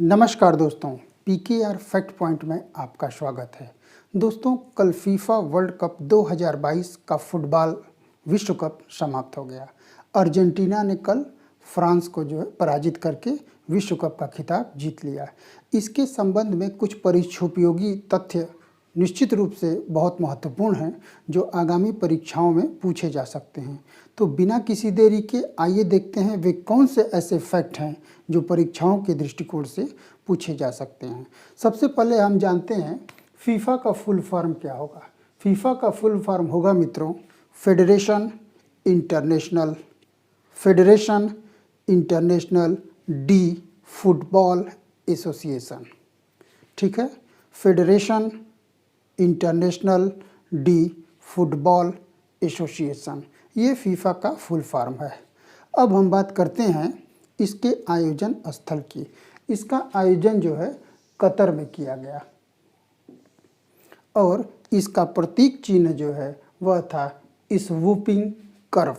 नमस्कार दोस्तों, PKR fact point में आपका स्वागत है। दोस्तों, कल फीफा वर्ल्ड कप 2022 का फुटबॉल विश्व कप समाप्त हो गया। अर्जेंटीना ने कल फ्रांस को पराजित करके विश्व कप का खिताब जीत लिया। इसके संबंध में कुछ परीक्षोपयोगी तथ्य निश्चित रूप से बहुत महत्वपूर्ण हैं, जो आगामी परीक्षाओं में पूछे जा सकते हैं। तो बिना किसी देरी के आइए देखते हैं वे कौन से ऐसे फैक्ट हैं जो परीक्षाओं के दृष्टिकोण से पूछे जा सकते हैं। सबसे पहले हम जानते हैं फीफा का फुल फॉर्म क्या होगा। फीफा का फुल फॉर्म होगा मित्रों, federation international D football association. ठीक है, federation international D football association, ये फीफा का फुल फॉर्म है। अब हम बात करते हैं इसके आयोजन स्थल की। इसका आयोजन जो है कतर में किया गया और इसका प्रतीक चिन्ह जो है वह था इस वूपिंग कर्व।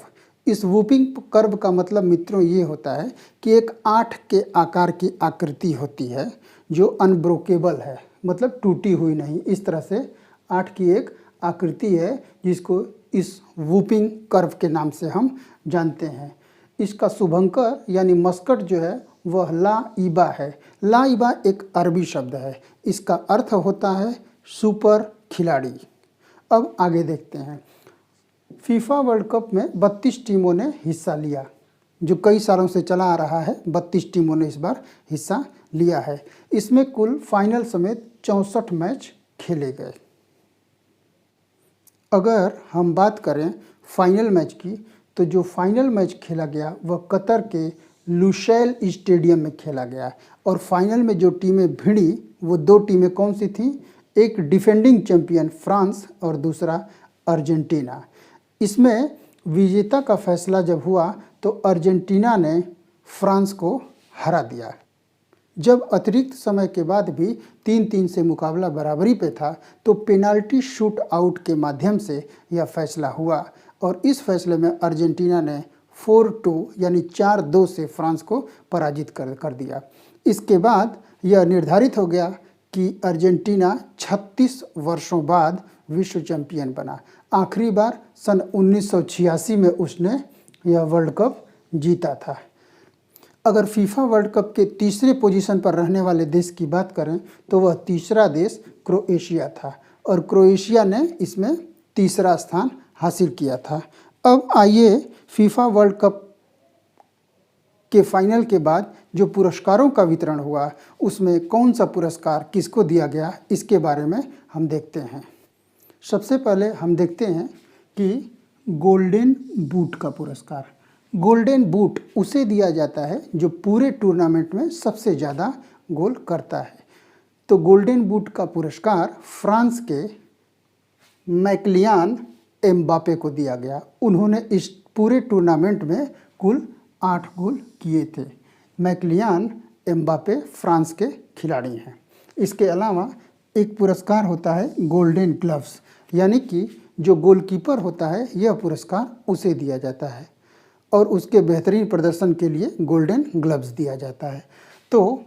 इस वूपिंग कर्व का मतलब मित्रों ये होता है कि एक 8 के आकार की आकृति होती है जो अनब्रोकेबल है, मतलब टूटी हुई नहीं। इस तरह से 8 की एक आकृति है जिसको इस वूपिंग कर्व के नाम से हम जानते हैं। इसका शुभंकर यानी मस्कट जो है वह ला ईबा है। ला ईबा एक अरबी शब्द है, इसका अर्थ होता है सुपर खिलाड़ी। अब आगे देखते हैं। फीफा वर्ल्ड कप में 32 टीमों ने हिस्सा लिया, जो कई सालों से चला आ रहा है। 32 टीमों ने इस बार हिस्सा लिया है। इसमें कुल फाइनल समेत 64 मैच खेले गए। अगर हम बात करें फाइनल मैच की, तो जो फाइनल मैच खेला गया वह कतर के लुसैल स्टेडियम में खेला गया और फाइनल में जो टीमें भिड़ी वो 2 टीमें कौन सी थीं? एक डिफेंडिंग चैंपियन फ्रांस और दूसरा अर्जेंटीना। इसमें विजेता का फैसला जब हुआ तो अर्जेंटीना ने फ्रांस को हरा दिया। जब अतिरिक्त समय के बाद भी 3-3 से मुकाबला बराबरी पे था तो पेनाल्टी शूट आउट के माध्यम से यह फैसला हुआ और इस फैसले में अर्जेंटीना ने 4-2 यानी 4-2 से फ्रांस को पराजित कर दिया। इसके बाद यह निर्धारित हो गया कि अर्जेंटीना 36 वर्षों बाद विश्व चैंपियन बना। आखिरी बार सन 1986 में उसने यह वर्ल्ड कप जीता था। अगर फीफा वर्ल्ड कप के तीसरे पोजीशन पर रहने वाले देश की बात करें तो वह तीसरा देश क्रोएशिया था और क्रोएशिया ने इसमें तीसरा स्थान हासिल किया था। अब आइए फीफा वर्ल्ड कप के फाइनल के बाद जो पुरस्कारों का वितरण हुआ उसमें कौन सा पुरस्कार किसको दिया गया, इसके बारे में हम देखते हैं। सबसे पहले हम देखते हैं कि गोल्डन बूट का पुरस्कार। गोल्डन बूट उसे दिया जाता है जो पूरे टूर्नामेंट में सबसे ज़्यादा गोल करता है। तो गोल्डन बूट का पुरस्कार फ्रांस के मैकलियान एम्बापे को दिया गया। उन्होंने इस पूरे टूर्नामेंट में कुल 8 गोल किए थे। मैकलियान एम्बापे फ्रांस के खिलाड़ी हैं। इसके अलावा एक पुरस्कार होता है गोल्डन ग्लव्स, यानी कि जो गोलकीपर होता है यह पुरस्कार उसे दिया जाता है और उसके बेहतरीन प्रदर्शन के लिए गोल्डन ग्लव्स दिया जाता है। तो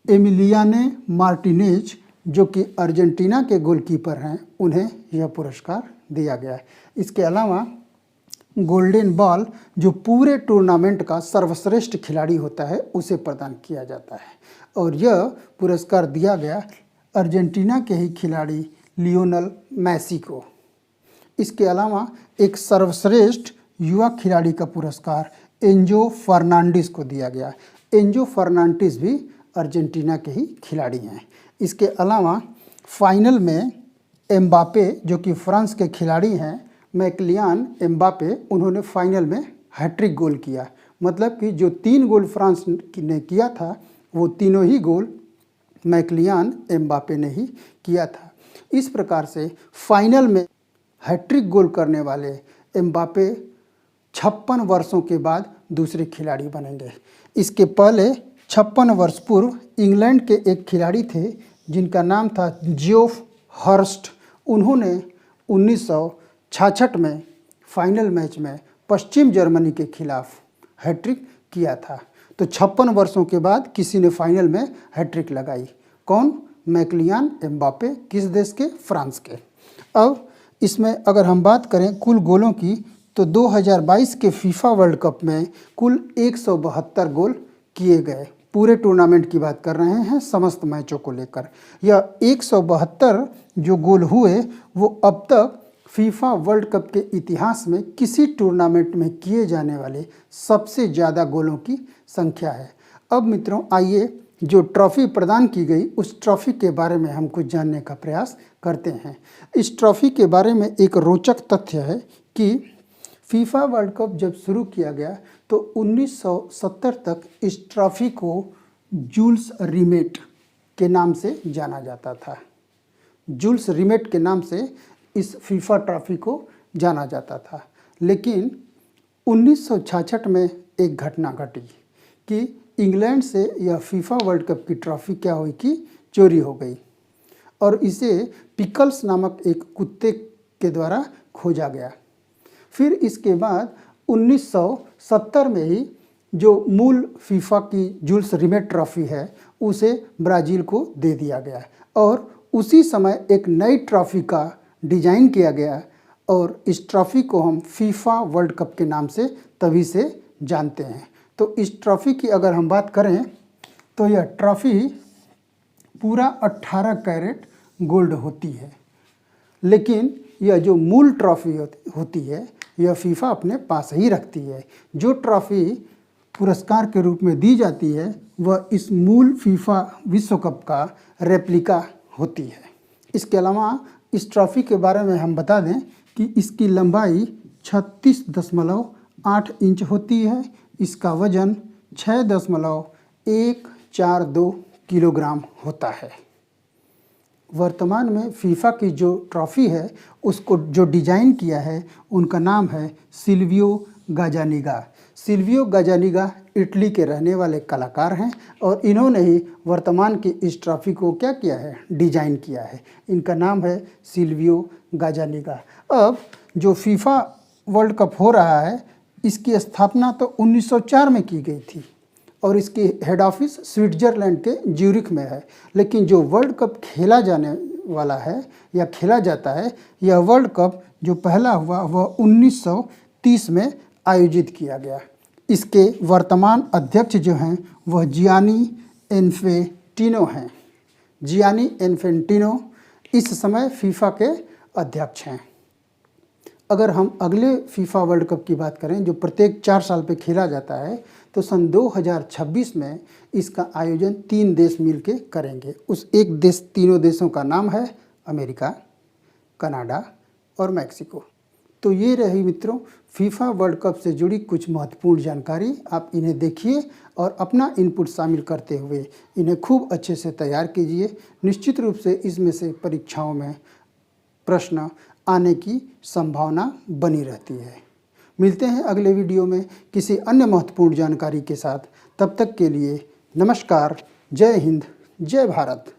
एमिलियानो मार्टिनेज जो कि अर्जेंटीना के गोलकीपर हैं, उन्हें यह पुरस्कार दिया गया है। इसके अलावा गोल्डन बॉल जो पूरे टूर्नामेंट का सर्वश्रेष्ठ खिलाड़ी होता है उसे प्रदान किया जाता है और यह पुरस्कार दिया गया अर्जेंटीना के ही खिलाड़ी लियोनेल मेसी को। इसके अलावा एक सर्वश्रेष्ठ युवा खिलाड़ी का पुरस्कार एंजो फर्नांडिस को दिया गया। एंजो फर्नांडिस भी अर्जेंटीना के ही खिलाड़ी हैं। इसके अलावा फाइनल में एम्बापे जो कि फ्रांस के खिलाड़ी हैं, मैकलियान एम्बापे, उन्होंने फाइनल में हैट्रिक गोल किया। मतलब कि जो 3 गोल फ्रांस ने किया था वो तीनों ही गोल मैकलियान एम्बापे ने ही किया था। इस प्रकार से फाइनल में हैट्रिक गोल करने वाले एम्बापे 56 वर्षों के बाद दूसरे खिलाड़ी बनेंगे। इसके पहले 56 वर्ष पूर्व इंग्लैंड के एक खिलाड़ी थे जिनका नाम था जियोफ हर्स्ट। उन्होंने 1966 में फाइनल मैच में पश्चिम जर्मनी के खिलाफ हैट्रिक किया था। तो तो 56 वर्षों के बाद किसी ने फाइनल में हैट्रिक लगाई। कौन? मैकलियान एम्बापे। किस देश के? फ्रांस के। अब इसमें अगर हम बात करें कुल गोलों की, तो 2022 के फीफा वर्ल्ड कप में कुल 172 गोल किए गए। पूरे टूर्नामेंट की बात कर रहे हैं, समस्त मैचों को लेकर। यह 172 जो गोल हुए वो अब तक फीफा वर्ल्ड कप के इतिहास में किसी टूर्नामेंट में किए जाने वाले सबसे ज़्यादा गोलों की संख्या है। अब मित्रों आइए जो ट्रॉफ़ी प्रदान की गई उस ट्रॉफ़ी के बारे में हम कुछ जानने का प्रयास करते हैं। इस ट्रॉफ़ी के बारे में एक रोचक तथ्य है कि फीफा वर्ल्ड कप जब शुरू किया गया तो 1970 तक इस ट्रॉफ़ी को जूल्स रिमेट के नाम से जाना जाता था। जूल्स रिमेट के नाम से इस फीफा ट्रॉफ़ी को जाना जाता था। लेकिन 1966 में एक घटना घटी कि इंग्लैंड से यह फीफा वर्ल्ड कप की ट्रॉफ़ी क्या हुई कि चोरी हो गई और इसे पिकल्स नामक एक कुत्ते के द्वारा खोजा गया। फिर इसके बाद 1970 में ही जो मूल फीफा की जूल्स रिमेट ट्रॉफ़ी है उसे ब्राज़ील को दे दिया गया और उसी समय एक नई ट्रॉफ़ी का डिज़ाइन किया गया और इस ट्रॉफ़ी को हम फीफा वर्ल्ड कप के नाम से तभी से जानते हैं। तो इस ट्रॉफ़ी की अगर हम बात करें तो यह ट्रॉफ़ी पूरा 18 कैरेट गोल्ड होती है, लेकिन यह जो मूल ट्रॉफ़ी होती है यह फीफा अपने पास ही रखती है। जो ट्रॉफ़ी पुरस्कार के रूप में दी जाती है वह इस मूल फीफा विश्व कप का रेप्लिका होती है। इसके अलावा इस ट्रॉफ़ी के बारे में हम बता दें कि इसकी लंबाई 36.8 इंच होती है। इसका वजन 6.142 किलोग्राम होता है। वर्तमान में फीफा की जो ट्रॉफ़ी है उसको जो डिज़ाइन किया है उनका नाम है सिल्वियो गाजानिगा। सिल्वियो गाजानिगा इटली के रहने वाले कलाकार हैं और इन्होंने ही वर्तमान की इस ट्रॉफ़ी को क्या किया है? डिज़ाइन किया है। इनका नाम है सिल्वियो गाजानिगा। अब जो फीफा वर्ल्ड कप हो रहा है इसकी स्थापना तो 1904 में की गई थी और इसकी हेड ऑफिस स्विट्ज़रलैंड के ज्यूरिख में है। लेकिन जो वर्ल्ड कप खेला जाने वाला है या खेला जाता है, यह वर्ल्ड कप जो पहला हुआ वह 1930 में आयोजित किया गया। इसके वर्तमान अध्यक्ष जो हैं वह जियानी इन्फेंटिनो हैं। जियानी इन्फेंटिनो इस समय फीफा के अध्यक्ष हैं। अगर हम अगले फीफा वर्ल्ड कप की बात करें जो प्रत्येक 4 साल पे खेला जाता है, तो सन 2026 में इसका आयोजन 3 देश मिलके करेंगे। उस एक देश, तीनों देशों का नाम है अमेरिका, कनाडा और मैक्सिको। तो ये रही मित्रों फीफा वर्ल्ड कप से जुड़ी कुछ महत्वपूर्ण जानकारी। आप इन्हें देखिए और अपना इनपुट शामिल करते हुए इन्हें खूब अच्छे से तैयार कीजिए। निश्चित रूप से इसमें से परीक्षाओं में प्रश्न आने की संभावना बनी रहती है। मिलते हैं अगले वीडियो में किसी अन्य महत्वपूर्ण जानकारी के साथ। तब तक के लिए नमस्कार। जय हिंद, जय भारत।